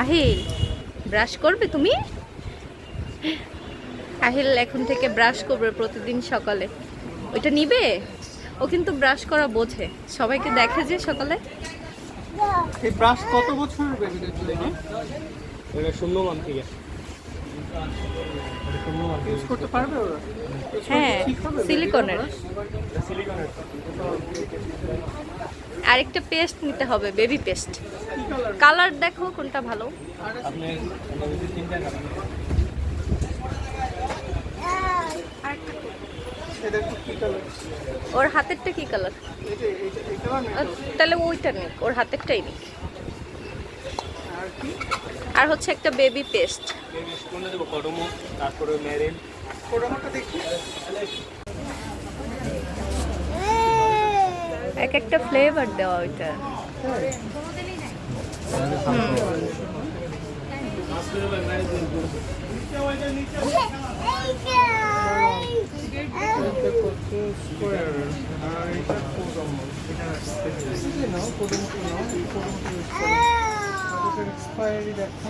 Ahil brush করবে তুমি? আহিল এখন থেকে ব্রাশ করবে প্রতিদিন সকালে। ওইটা নিবে? ও কিন্তু ব্রাশ করা বোঝে, সবাইকে দেখে যে সকালে। এই ব্রাশ কত বছরের বেবিদের জন্য? এটা 0 মান থেকে। ইউজ করতে পারবে ওরা? হ্যাঁ, সিলিকনের। সিলিকনের। আরেকটা পেস্ট নিতে হবে, বেবি পেস্ট। কালার দেখো কোনটা ভালো। আপনি তিনটা কালার। এটা কি কালার? ওর হাতেরটা কি কালার? এই কালার না? তাহলে ওইটা নিক, ওর হাতেরটাই নিক। আর কি? আর হচ্ছে একটা বেবি পেস্ট। কোনটা দেবো? কডমো, তারপরে মেরিন। কোডামাটা দেখি। এক একটা ফ্লেভার দেওয়া ওইটা। স্কোয়ার আর এটা কোডামো। এটা নাও, কোডামোটা নাও, এই কোডামোটা এক্সপায়ারি দেখা।